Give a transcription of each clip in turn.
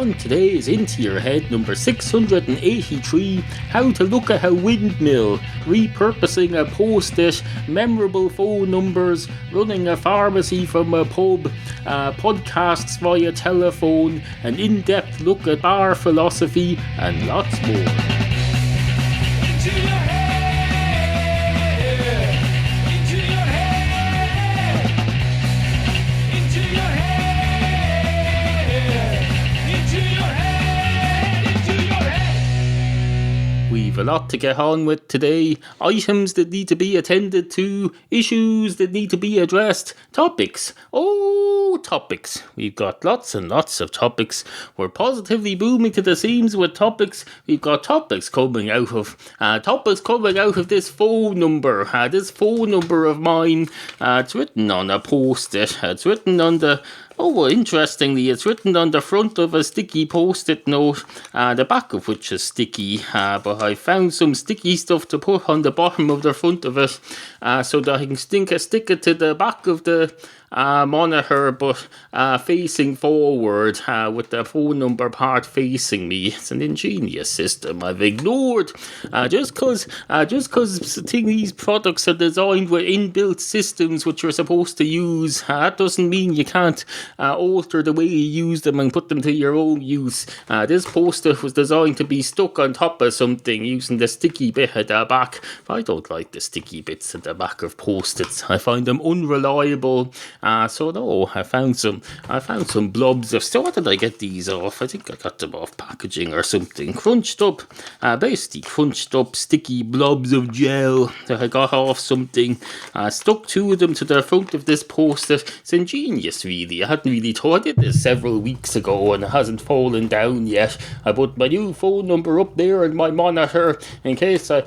on today's Into Your Head number 683, how to look at a windmill, repurposing a PostIt, memorable phone numbers, running a pharmacy from a pub, podcasts via telephone, an in-depth look at bar philosophy, and lots more. We've a lot to get on with today. Items that need to be attended to, issues that need to be addressed, topics. Oh, topics. We've got lots and lots of topics. We're positively booming to the seams with topics. We've got topics coming out of this phone number. This phone number of mine. It's written on a post-it. It's written on the... Oh, well, interestingly, it's written on the front of a sticky post-it note, the back of which is sticky, but I found some sticky stuff to put on the bottom of the front of it, so that I can stick it to the back of the monitor, but facing forward, with the phone number part facing me. It's an ingenious system I've ignored. Just because these products are designed with inbuilt systems which you're supposed to use, that doesn't mean you can't alter the way you use them and put them to your own use. This post-it was designed to be stuck on top of something using the sticky bit at the back. I don't like the sticky bits at the back of post-its. I find them unreliable. So no, I found some blobs of stuff. Where did I get these off? I think I got them off packaging or something. Basically crunched up sticky blobs of gel that I got off something. Stuck two of them to the front of this post-it. It's ingenious, really. I hadn't really thought. I did this several weeks ago and it hasn't fallen down yet. I put my new phone number up there in my monitor in case I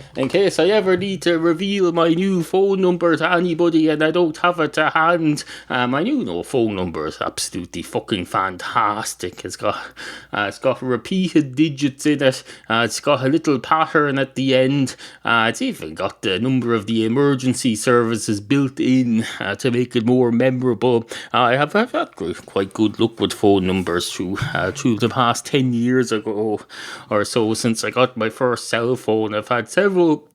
ever need to reveal my new phone number to anybody and I don't have it to hand. My new phone number is absolutely fucking fantastic. It's got repeated digits in it. It's got a little pattern at the end. It's even got the number of the emergency services built in to make it more memorable. I have had quite good luck with phone numbers through the past 10 years ago or so since I got my first cell phone. I've had several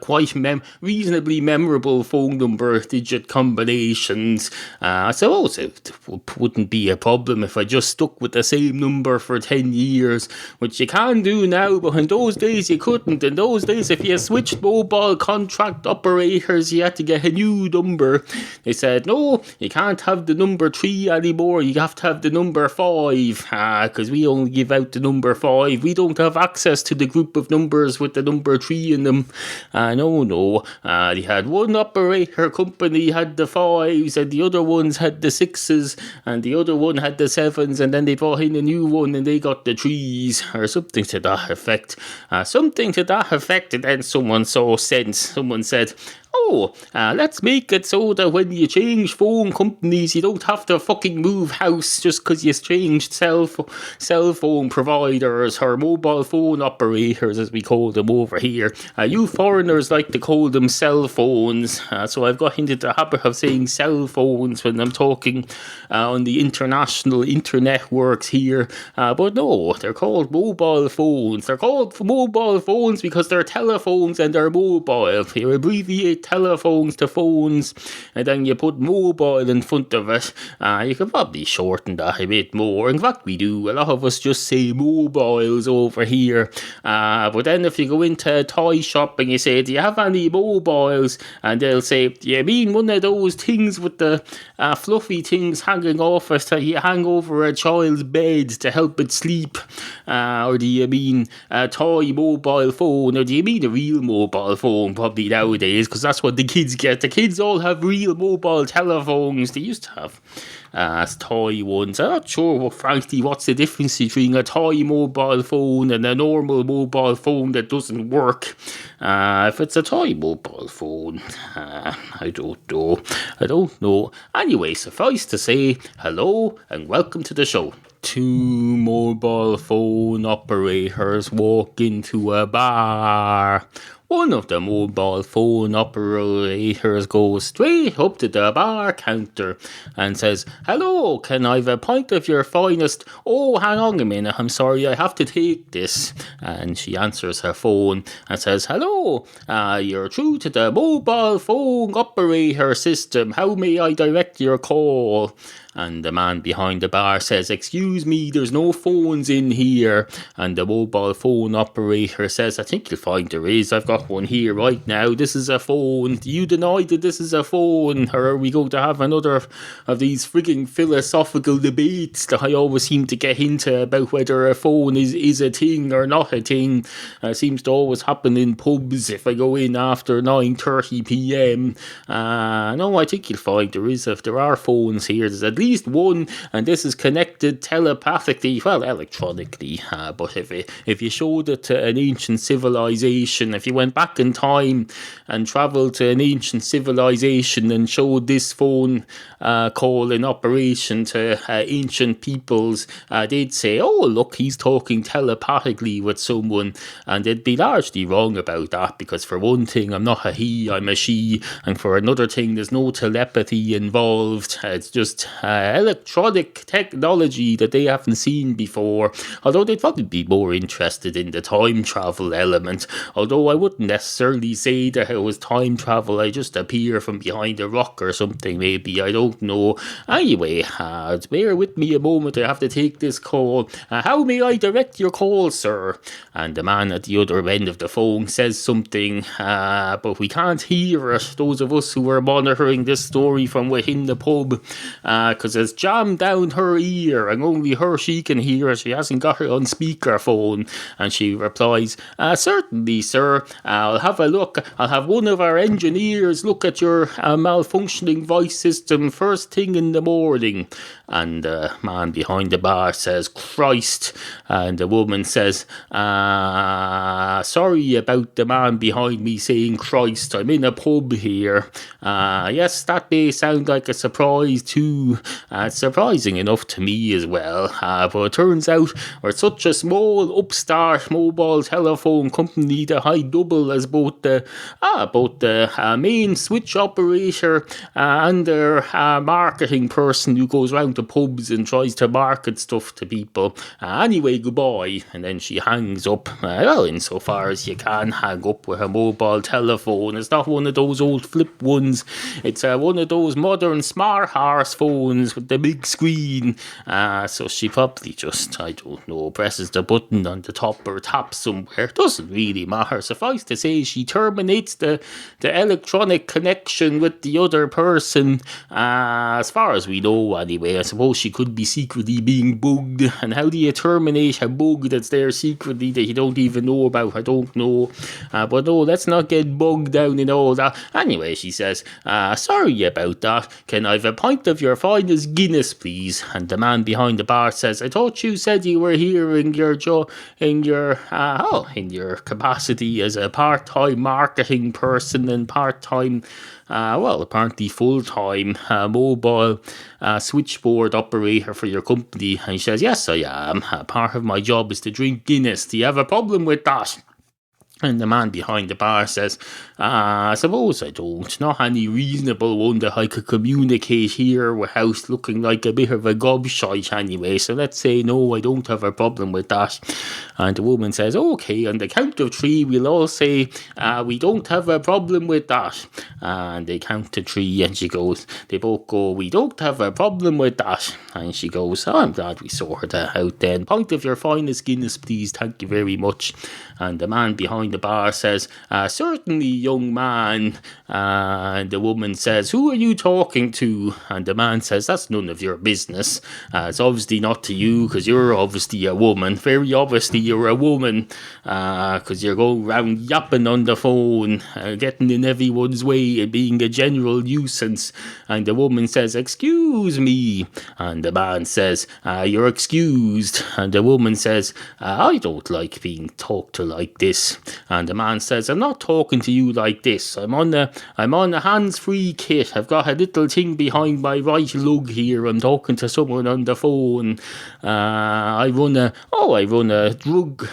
quite reasonably memorable phone number digit combinations. I suppose it wouldn't be a problem if I just stuck with the same number for 10 years, which you can do now, but in those days you couldn't. In those days, if you switched mobile contract operators, you had to get a new number. They said, no, you can't have the number 3 anymore, you have to have the number 5, because we only give out the number 5. We don't have access to the group of numbers with the number 3 in them. No. They had one operator company had the 5s and the other ones had the 6s and the other one had the 7s and then they brought in a new one and they got the 3s or something to that effect. And then someone saw sense. Someone said, let's make it so that when you change phone companies, you don't have to fucking move house just because you changed cell phone providers or mobile phone operators, as we call them over here. You foreigners like to call them cell phones, so I've got into the habit of saying cell phones when I'm talking on the international internet works here. But no, they're called mobile phones. They're called mobile phones because they're telephones and they're mobile. You abbreviate telephones to phones and then you put mobile in front of it. You could probably shorten that a bit more. In fact, we do. A lot of us just say mobiles over here. But then if you go into a toy shop and you say, do you have any mobiles? And they'll say, do you mean one of those things with the fluffy things hanging off it that you hang over a child's bed to help it sleep? Or do you mean a toy mobile phone? Or do you mean a real mobile phone probably nowadays? Because that's what the kids get. The kids all have real mobile telephones. They used to have toy ones. I'm not sure, frankly, what's the difference between a toy mobile phone and a normal mobile phone that doesn't work. If it's a toy mobile phone, I don't know. Anyway, suffice to say, hello and welcome to the show. Two mobile phone operators walk into a bar. One of the mobile phone operators goes straight up to the bar counter and says, "Hello, can I have a pint of your finest? Oh, hang on a minute, I'm sorry, I have to take this." And she answers her phone and says, "Hello, you're through to the mobile phone operator system. How may I direct your call?" And the man behind the bar says, "Excuse me, there's no phones in here." And the mobile phone operator says, "I think you'll find there is. I've got one here right now. This is a phone. Do you deny that this is a phone? Or are we going to have another of these frigging philosophical debates that I always seem to get into about whether a phone is a thing or not a thing? Seems to always happen in pubs if I go in after 9:30 p.m. No, I think you'll find there are phones here. There's at least one, and this is connected telepathically, well, electronically. But if you showed it to an ancient civilization, if you went back in time and travelled to an ancient civilization and showed this phone call in operation to ancient peoples, they'd say, 'Oh, look, he's talking telepathically with someone,' and they'd be largely wrong about that, because for one thing, I'm not a he, I'm a she, and for another thing, there's no telepathy involved. It's just electronic technology that they haven't seen before, although they'd probably be more interested in the time travel element, although I wouldn't necessarily say that it was time travel. I just appear from behind a rock or something, maybe, I don't know. Anyway, bear with me a moment, I have to take this call. How may I direct your call, sir?" And the man at the other end of the phone says something, but we can't hear it, those of us who are monitoring this story from within the pub, because it's jammed down her ear and only she can hear it. She hasn't got it on speakerphone. And she replies, "Certainly, sir. I'll have a look. I'll have one of our engineers look at your malfunctioning voice system first thing in the morning." And the man behind the bar says, "Christ." And the woman says, "Sorry about the man behind me saying Christ. I'm in a pub here. Yes, that may sound like a surprise too. It's surprising enough to me as well. But it turns out we're such a small upstart mobile telephone company that I double as both the main switch operator and their marketing person who goes round to pubs and tries to market stuff to people. Anyway, goodbye." And then she hangs up. Well, insofar as you can hang up with a mobile telephone. It's not one of those old flip ones. It's one of those modern smart horse phones with the big screen. So she probably just, I don't know, presses the button on the top or taps somewhere. Doesn't really matter. Suffice to say, she terminates the electronic connection with the other person. As far as we know, anyway. I suppose she could be secretly being bugged. And how do you terminate a bug that's there secretly that you don't even know about? I don't know. But no, let's not get bogged down in all that. Anyway, she says, "Sorry about that. Can I have a pint of your finest Guinness, please?" And the man behind the bar says, "I thought you said you were here in your capacity as a part-time marketing person and part-time, apparently full-time mobile switchboard operator for your company." And he says, "Yes, I am. Part of my job is to drink Guinness. Do you have a problem with that?" And the man behind the bar says, "I suppose I don't. Not any reasonable one that I could communicate here without looking like a bit of a gobshite anyway. So let's say no, I don't have a problem with that." And the woman says, "Okay, on the count of three, we'll all say, we don't have a problem with that." And they count to three, and they both go, "We don't have a problem with that." And she goes, "Oh, I'm glad we sorted that out then. Pint of your finest Guinness, please. Thank you very much." And the man behind the bar says, "Certainly, young man." And the woman says, "Who are you talking to?" And the man says, "That's none of your business. It's obviously not to you, because you're obviously a woman. Very obviously you're a woman, because you're going round yapping on the phone, getting in everyone's way and being a general nuisance." And the woman says, "Excuse me." And the man says, "You're excused." And the woman says, "I don't like being talked to like this." And the man says, I'm not talking to you like this. I'm on a hands-free kit. I've got a little thing behind my right lug here. I'm talking to someone on the phone. I run a drug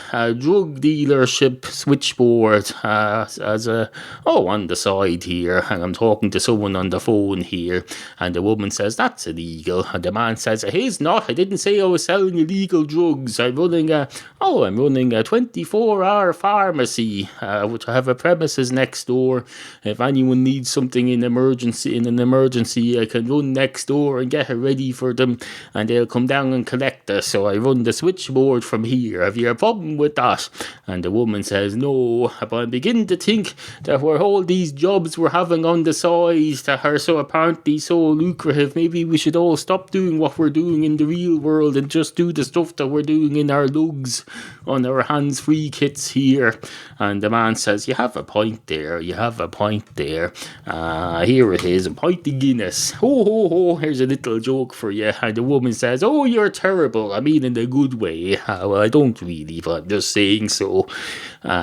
dealership switchboard on the side here, and I'm talking to someone on the phone here. And the woman says, that's illegal. And the man says, it is not. I didn't say I was selling illegal drugs. I'm running a 24-hour pharmacy, which I have a premises next door. If anyone needs something in an emergency, I can run next door and get it ready for them, and they'll come down and collect it. So I run the switchboard from here. Have you a problem with that? And the woman says, no, but I'm beginning to think that where all these jobs we're having on the side that are so apparently so lucrative, maybe we should all stop doing what we're doing in the real world and just do the stuff that we're doing in our lugs on our hands-free kits here. And the man says, you have a point there. Here it is, a pint of Guinness. Here's a little joke for you. And the woman says, oh, you're terrible. I mean, in a good way. Well, I don't really, but I'm just saying so,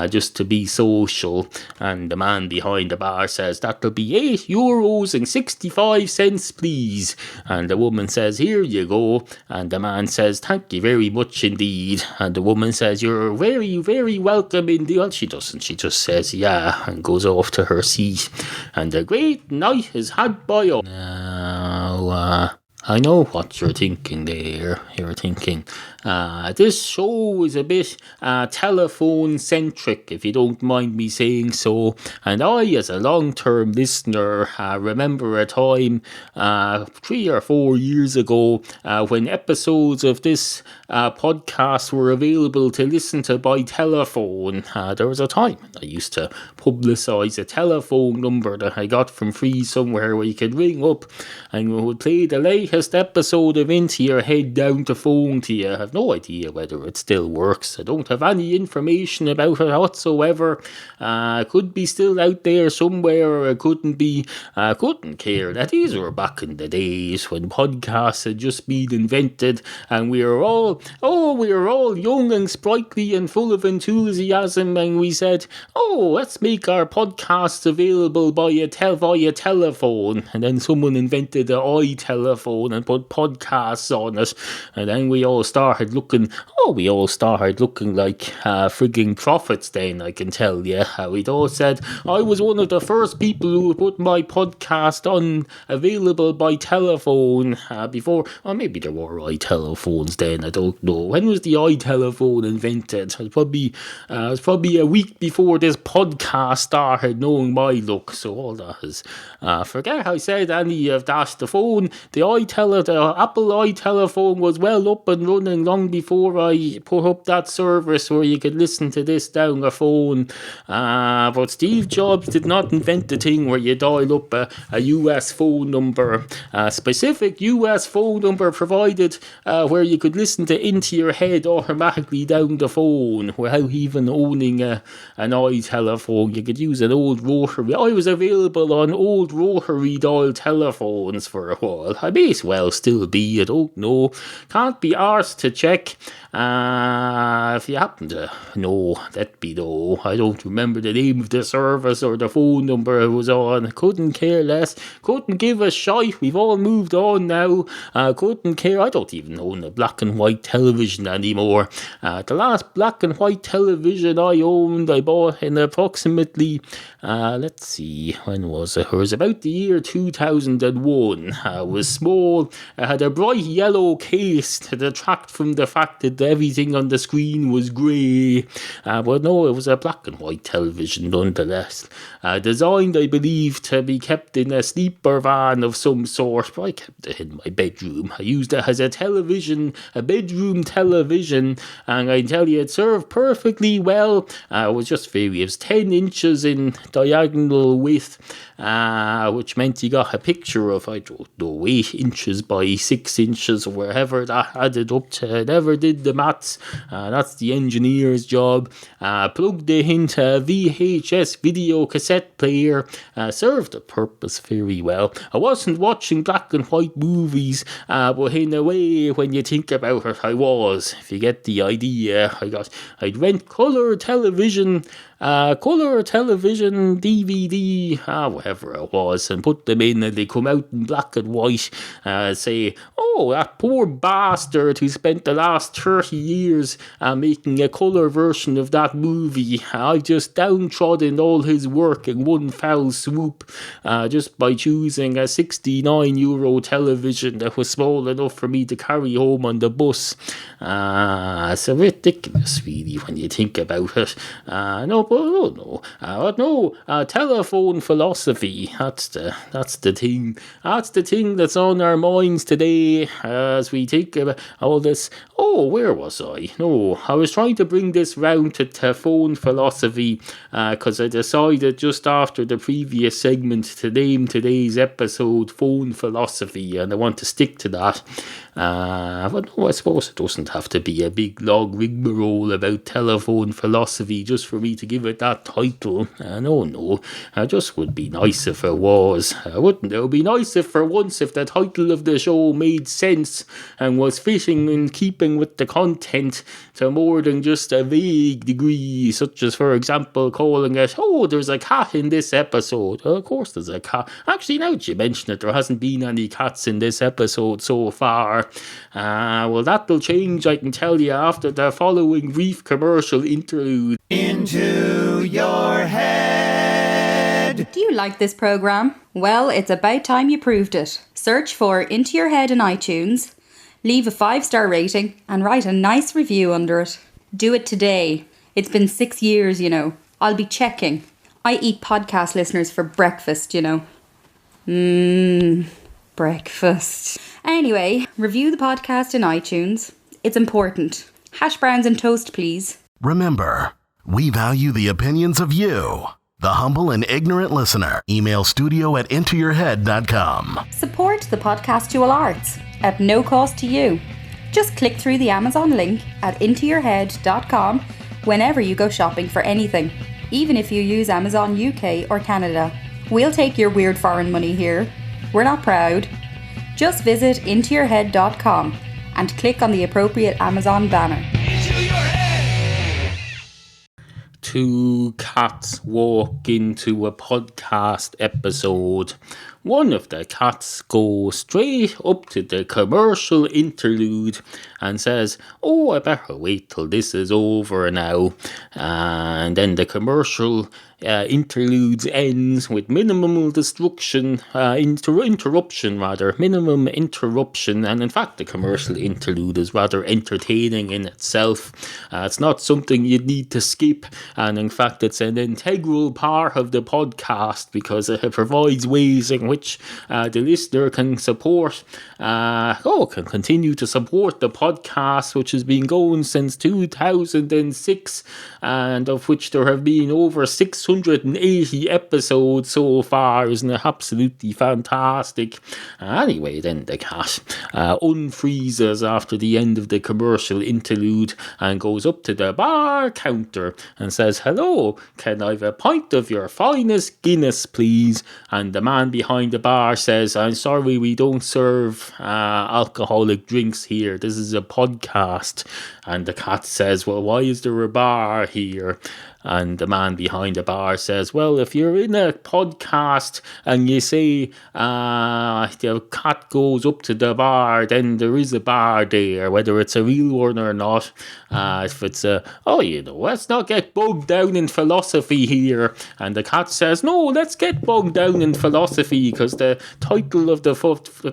just to be social. And the man behind the bar says, that'll be €8.65, please. And the woman says, here you go. And the man says, thank you very much indeed. And the woman says, you're very, very welcome indeed. Well, she doesn't. She just says, yeah, and goes off to her seat. And a great night is had by all. Now, I know what you're thinking there. You're thinking, this show is a bit telephone-centric, if you don't mind me saying so. And I, as a long-term listener, remember a time 3 or 4 years ago when episodes of this podcast were available to listen to by telephone. There was a time I used to publicise a telephone number that I got from free somewhere where you could ring up and we would play the latest episode of Into Your Head down to phone to you. I have no idea whether it still works. I don't have any information about it whatsoever. Could be still out there somewhere, or it couldn't be. Couldn't care. That these were back in the days when podcasts had just been invented and we were all young and sprightly and full of enthusiasm, and we said, let's make our podcasts available via telephone. And then someone invented the iTelephone and put podcasts on it, and then we all started looking like frigging prophets then, I can tell you. We'd all said, I was one of the first people who put my podcast on available by telephone before, or maybe there were iTelephones then, I don't know. When was the iTelephone invented? It was probably a week before this podcast started, knowing my luck. So all that is, forget I said any of that. The Apple iTelephone was well up and running long before I put up that service where you could listen to this down a phone. But Steve Jobs did not invent the thing where you dial up a US phone number, a specific US phone number provided where you could listen to Into Your Head automatically down the phone without even owning an iTelephone. You could use an old rotary. I was available on old rotary dial telephones for a while. I may as well still be, I don't know. Can't be arsed to check. If you happen to know, let me know. I don't remember the name of the service or the phone number I was on. Couldn't care less. Couldn't give a shite. We've all moved on now. Couldn't care. I don't even own a black and white television anymore. The last black and white television I owned, I bought in approximately, let's see, when was it? It was about the year 2001. It was small. It had a bright yellow case to detract from the fact that everything on the screen was grey. But no, it was a black and white television nonetheless. Designed, I believe, to be kept in a sleeper van of some sort, but I kept it in my bedroom. I used it as a bedroom television, and I tell you, it served perfectly well. It was just it was 10 inches in diagonal width, which meant you got a picture of, I don't know, 8 inches by 6 inches, or wherever that added up to. I never did the maths. That's the engineer's job. Plugged it into a VHS video cassette player. Served the purpose very well. I wasn't watching black and white movies, but in a way, when you think about it, I was. If you get the idea, I'd rent colour television colour television, DVD, whatever it was, and put them in, and they come out in black and white, say, oh, that poor bastard who spent the last 30 years making a colour version of that movie. I just downtrodden all his work in one foul swoop, just by choosing a €69 television that was small enough for me to carry home on the bus. It's ridiculous, really, when you think about it. Telephone philosophy. That's the thing. That's the thing that's on our minds today as we think about all this. Oh, where was I? No, I was trying to bring this round to phone philosophy because I decided just after the previous segment to name today's episode Phone Philosophy, and I want to stick to that. But no, I suppose it doesn't have to be a big long rigmarole about telephone philosophy just for me to give it that title. No, it just would be nice if it was. Wouldn't it? It would be nice if for once if the title of the show made sense and was fitting in keeping with the content to more than just a vague degree, such as, for example, calling it, oh, there's a cat in this episode. Of course there's a cat. Actually, now that you mention it, there hasn't been any cats in this episode so far. Well, that'll change, I can tell you, after the following brief commercial interlude. Into your head. Do you like this program? Well, it's about time you proved it. Search for Into Your Head in iTunes, leave a 5-star rating, and write a nice review under it. Do it today. It's been 6 years, you know. I'll be checking. I eat podcast listeners for breakfast, you know. Breakfast. Anyway, review the podcast in iTunes. It's important. Hash browns and toast, please. Remember, we value the opinions of you, the humble and ignorant listener. Email studio@intoyourhead.com. Support the Podcastual Arts at no cost to you. Just click through the Amazon link at intoyourhead.com whenever you go shopping for anything, even if you use Amazon UK or Canada. We'll take your weird foreign money here. We're not proud. Just visit intoyourhead.com and click on the appropriate Amazon banner. Two cats walk into a podcast episode. One of the cats goes straight up to the commercial interlude and says, oh, I better wait till this is over now. And then the commercial interludes ends with minimum interruption, minimum interruption. And in fact, the commercial interlude is rather entertaining in itself. It's not something you'd need to skip. And in fact, it's an integral part of the podcast because it provides ways in which the listener can can continue to support the podcast, which has been going since 2006, and of which there have been over 680 episodes so far. Isn't it absolutely fantastic? Anyway, then the cat unfreezes after the end of the commercial interlude and goes up to the bar counter and says, hello, can I have a pint of your finest Guinness, please? And the man behind the bar says, I'm sorry, we don't serve alcoholic drinks here. This is a podcast. And the cat says, well, why is there a bar here? And the man behind the bar says, well, if you're in a podcast and you say the cat goes up to the bar, then there is a bar there, whether it's a real one or not. If it's let's not get bogged down in philosophy here. And the cat says, no, let's get bogged down in philosophy because the title of the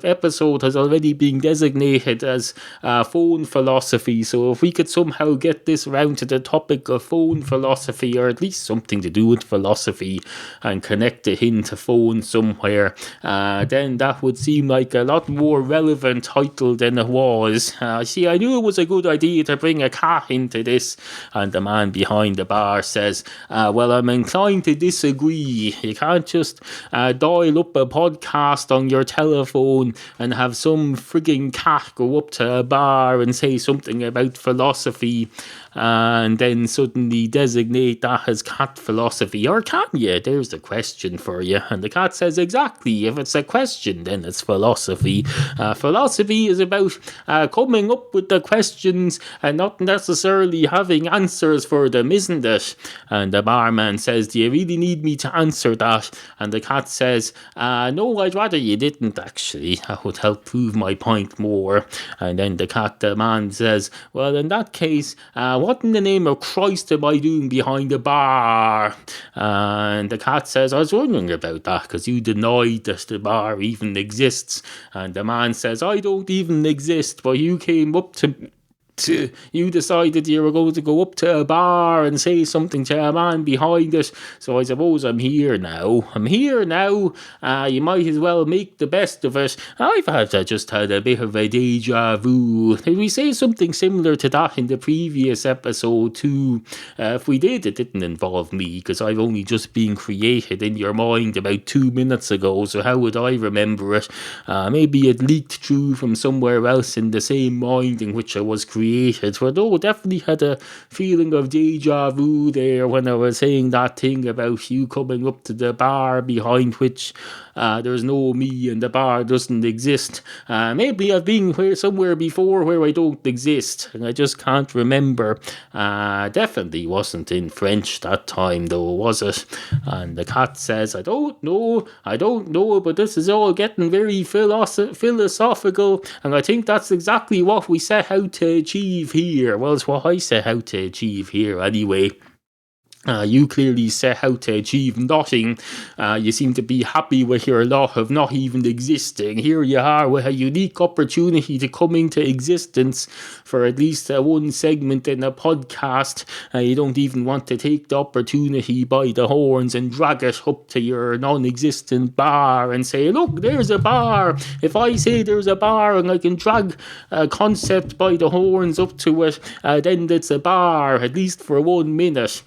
episode has already been designated as phone philosophy. So if we could somehow get this round to the topic of phone philosophy, or at least something to do with philosophy, and connect it into phone somewhere, then that would seem like a lot more relevant title than it was. I knew it was a good idea to bring a cat into this. And the man behind the bar says, well, I'm inclined to disagree. You can't just dial up a podcast on your telephone and have some frigging cat go up to a bar and say something about philosophy and then suddenly designate appreciate that as cat philosophy, or can you? There's the question for you. And the cat says, exactly. If it's a question, then it's philosophy. Philosophy is about coming up with the questions and not necessarily having answers for them, isn't it? And the barman says, do you really need me to answer that? And the cat says, no, I'd rather you didn't, actually. That would help prove my point more. And then the man says, well, in that case, what in the name of Christ am I doing behind the bar? And the cat says, I was wondering about that, because you denied that the bar even exists. And the man says, I don't even exist, but you came up to you decided you were going to go up to a bar and say something to a man behind it, so I suppose I'm here now. You might as well make the best of it. I've just had a bit of a deja vu. Did we say something similar to that in the previous episode too? If we did, it didn't involve me, because I've only just been created in your mind about 2 minutes ago, so how would I remember it? Maybe it leaked through from somewhere else in the same mind in which I was created. But no, definitely had a feeling of deja vu there when I was saying that thing about you coming up to the bar behind which there's no me and the bar doesn't exist. Maybe I've been somewhere before where I don't exist and I just can't remember. Definitely wasn't in French that time though, was it? And the cat says, I don't know, but this is all getting very philosophical, and I think that's exactly what we set out to achieve here. Well, it's what I set out to achieve here anyway. You clearly set out to achieve nothing. You seem to be happy with your lot of not even existing. Here you are with a unique opportunity to come into existence for at least one segment in a podcast. You don't even want to take the opportunity by the horns and drag it up to your non-existent bar and say, look, there's a bar. If I say there's a bar and I can drag a concept by the horns up to it, then it's a bar, at least for 1 minute.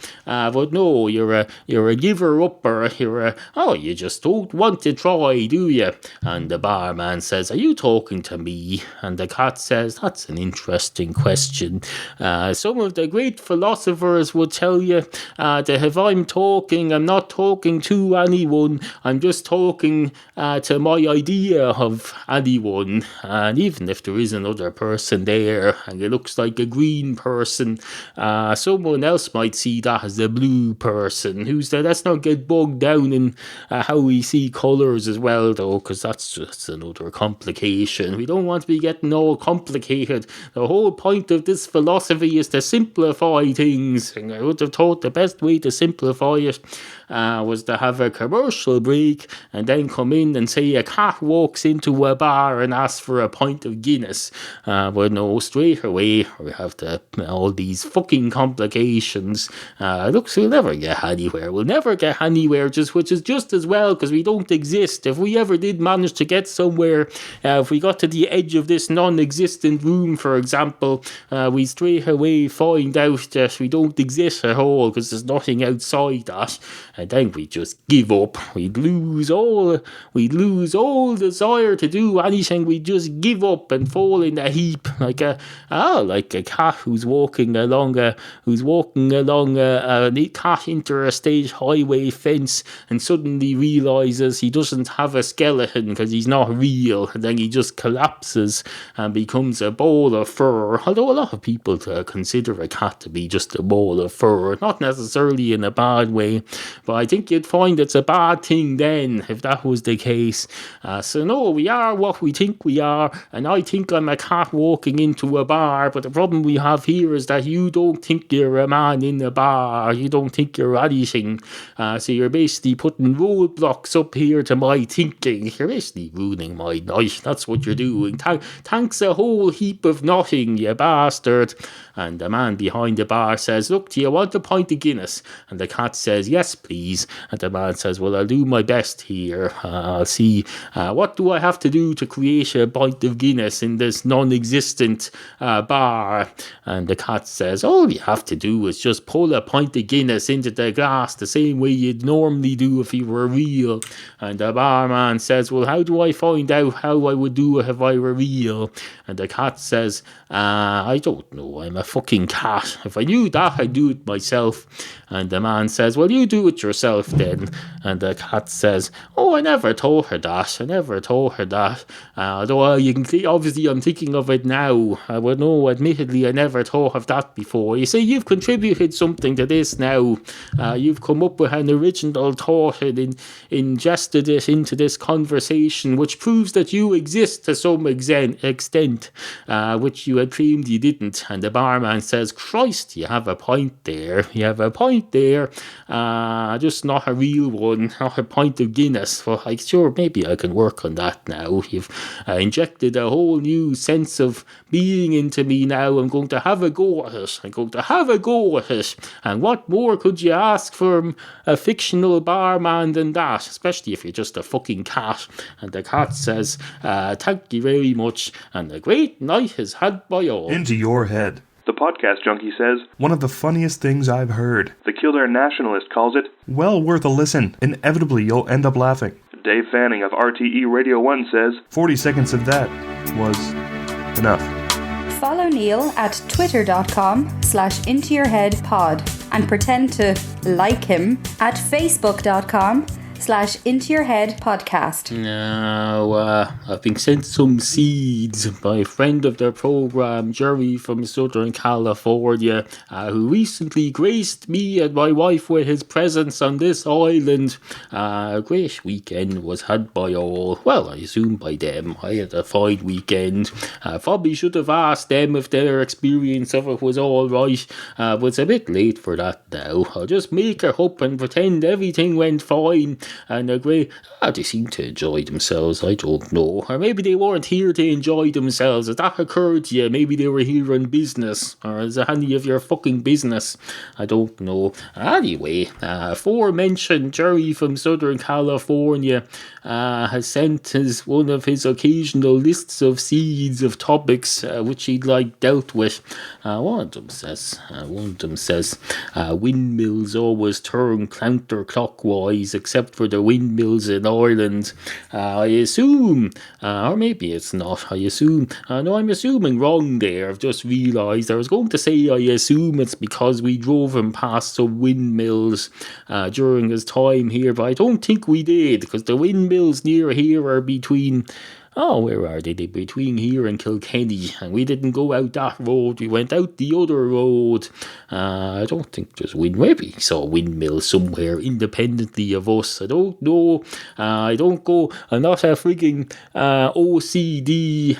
But no, you're a giver-upper. You just don't want to try, do you? And the barman says, are you talking to me? And the cat says, that's an interesting question. Some of the great philosophers would tell you that if I'm talking, I'm not talking to anyone. I'm just talking to my idea of anyone. And even if there is another person there and it looks like a green person, someone else might see that as a blue person. Let's not get bogged down in how we see colours as well, though, because that's just another complication. We don't want to be getting all complicated. The whole point of this philosophy is to simplify things, and I would have thought the best way to simplify it was to have a commercial break and then come in and say a cat walks into a bar and asks for a pint of Guinness. But no, straight away we have all these fucking complications. Looks, we'll never get anywhere. Which is just as well, because we don't exist. If we ever did manage to get somewhere, if we got to the edge of this non-existent room, for example, we straight away find out that we don't exist at all, because there's nothing outside that, and then we just give up. We'd lose all desire to do anything. We just give up and fall in a heap, like a cat who's walking along a cat interstate highway fence and suddenly realizes he doesn't have a skeleton because he's not real, and then he just collapses and becomes a ball of fur. Although a lot of people consider a cat to be just a ball of fur, not necessarily in a bad way, but I think you'd find it's a bad thing then if that was the case. So no, we are what we think we are, and I think I'm a cat walking into a bar, but the problem we have here is that you don't think you're a man in a bar. You don't think you're anything. So you're basically putting roadblocks up here to my thinking. You're basically ruining my night. That's what you're doing. Thanks a whole heap of nothing, you bastard. And the man behind the bar says, look, do you want a pint of Guinness? And the cat says, yes, please. please. And the man says, well, I'll do my best here. I'll see, what do I have to do to create a pint of Guinness in this non-existent bar? And the cat says, all you have to do is just pull a pint of Guinness into the glass the same way you'd normally do if you were real. And the barman says, well, how do I find out how I would do it if I were real? And the cat says, I don't know, I'm a fucking cat. If I knew that, I'd do it myself. And the man says, well, you do it yourself then. And the cat says, oh, I never told her that. Although you can see, obviously I'm thinking of it now. Well, no, admittedly, I never thought of that before. You see, you've contributed something to this now. You've come up with an original thought and ingested it into this conversation, which proves that you exist to some extent, which you had claimed you didn't. And the barman says, Christ, you have a point there. Just not a real one, not a pint of Guinness. Well, sure, maybe I can work on that now. You've injected a whole new sense of being into me now. I'm going to have a go at it. And what more could you ask from a fictional barman than that? Especially if you're just a fucking cat. And the cat says, thank you very much, and a great night is had by all. Into your head. The podcast junkie says, one of the funniest things I've heard. The killer nationalist calls it, well worth a listen. Inevitably, you'll end up laughing. Dave Fanning of RTE Radio 1 says, 40 seconds of that was enough. Follow Neil at twitter.com/intoyourheadpod and pretend to like him at facebook.com/intoyourheadpodcast. Now, I've been sent some seeds by a friend of the program, Jerry from Southern California, who recently graced me and my wife with his presence on this island. A great weekend was had by all. Well, I assume by them. I had a fine weekend. Probably should have asked them if their experience of it was alright, but it's a bit late for that now. I'll just make it up and pretend everything went fine. And they seem to enjoy themselves, I don't know. Or maybe they weren't here to enjoy themselves. Has that occurred to you? Maybe they were here on business. Or is it any of your fucking business? I don't know. Anyway, aforementioned Jerry from Southern California has sent one of his occasional lists of seeds of topics which he'd like dealt with. One of them says, windmills always turn counterclockwise except for the windmills in Ireland. I assume, or maybe it's not, I'm assuming wrong there. I've just realised I was going to say I assume it's because we drove him past some windmills during his time here, but I don't think we did, because the windmills near here are between... where are they? They're between here and Kilkenny, and we didn't go out that road, we went out the other road. I don't think there's maybe we saw windmills somewhere independently of us. I don't know. I'm not a frigging OCD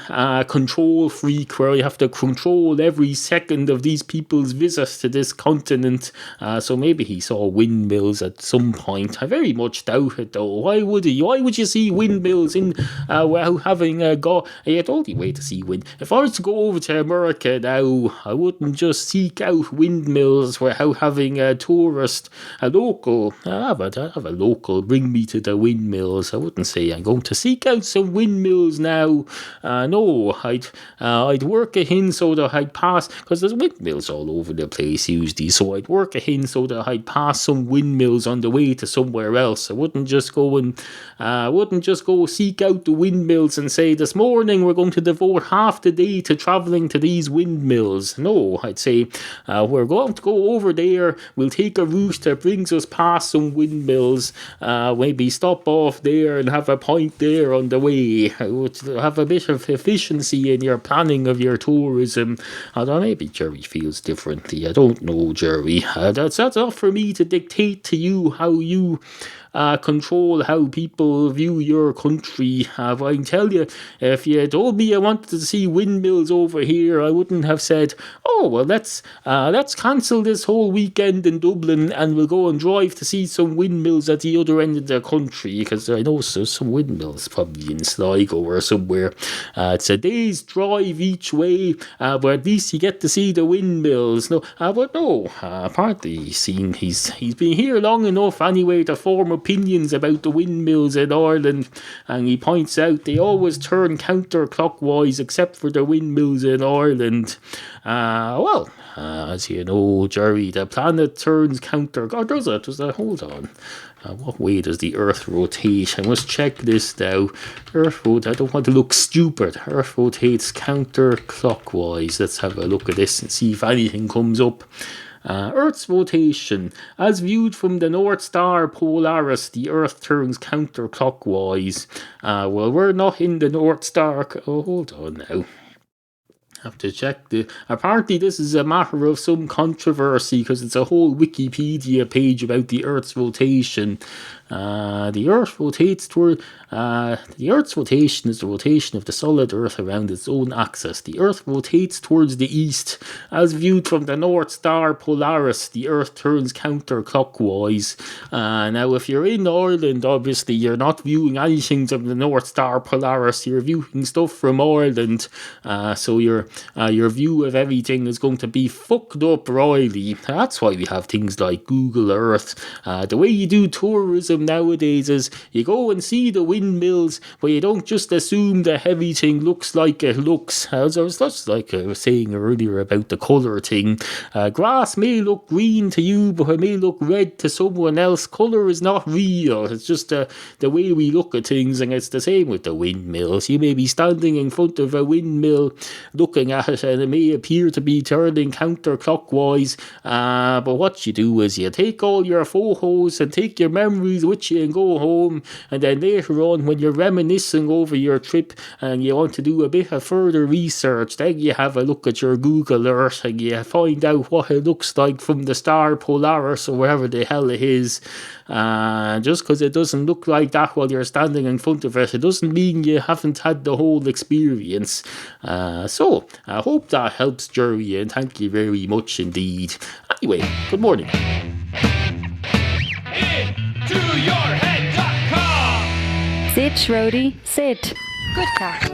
control freak where I have to control every second of these people's visits to this continent. So maybe he saw windmills at some point. I very much doubt it though. Why would he? Why would you see windmills in having a go? The only way to see wind. If I was to go over to America now, I wouldn't just seek out windmills without having a local bring me to the windmills. I wouldn't say I'm going to seek out some windmills now. No, I'd work it in so that I'd pass, because there's windmills all over the place usually, so I'd work it in so that I'd pass some windmills on the way to somewhere else. I wouldn't just go seek out the windmills and say, this morning we're going to devote half the day to travelling to these windmills. No, I'd say, we're going to go over there, we'll take a route that brings us past some windmills, maybe stop off there and have a pint there on the way. Have a bit of efficiency in your planning of your tourism. Although maybe Jerry feels differently. I don't know, Jerry. That's not for me to dictate to you how you control how people view your country. But I can tell you, if you told me I wanted to see windmills over here, I wouldn't have said, oh, well, let's cancel this whole weekend in Dublin and we'll go and drive to see some windmills at the other end of the country, because I know there's some windmills probably in Sligo or somewhere. It's a day's drive each way, but at least you get to see the windmills. But no, apparently he's been here long enough anyway to form opinions about the windmills in Ireland, and he points out they always turn counterclockwise except for the windmills in Ireland. As you know, Jerry, the planet turns hold on. What way does the Earth rotate? I must check this now. I don't want to look stupid. Earth rotates counterclockwise. Let's have a look at this and see if anything comes up. Earth's rotation. As viewed from the North Star Polaris, the Earth turns counterclockwise. We're not in the North Star. Hold on now. Have to check apparently this is a matter of some controversy because it's a whole Wikipedia page about the Earth's rotation. The Earth's rotation is the rotation of the solid Earth around its own axis. The Earth rotates towards the east. As viewed from the North Star Polaris, the Earth turns counterclockwise. Now, if you're in Ireland, obviously you're not viewing anything from the North Star Polaris. You're viewing stuff from Ireland, so your view of everything is going to be fucked up royally. That's why we have things like Google Earth. The way you do tourism nowadays is you go and see the windmills, but you don't just assume that everything looks like it looks. That's like I was saying earlier about the colour thing. Grass may look green to you, but it may look red to someone else. Colour is not real. It's just the way we look at things, and it's the same with the windmills. You may be standing in front of a windmill looking at it, and it may appear to be turning counterclockwise, but what you do is you take all your photos and take your memories with you and go home, and then later on when you're reminiscing over your trip and you want to do a bit of further research, then you have a look at your Google Earth and you find out what it looks like from the star Polaris or wherever the hell it is. Just because it doesn't look like that while you're standing in front of it, it doesn't mean you haven't had the whole experience. So I hope that helps, Jerry, and thank you very much indeed. Anyway, good morning. InToYourHead.com. Sit, Schrodie, sit. Good cat.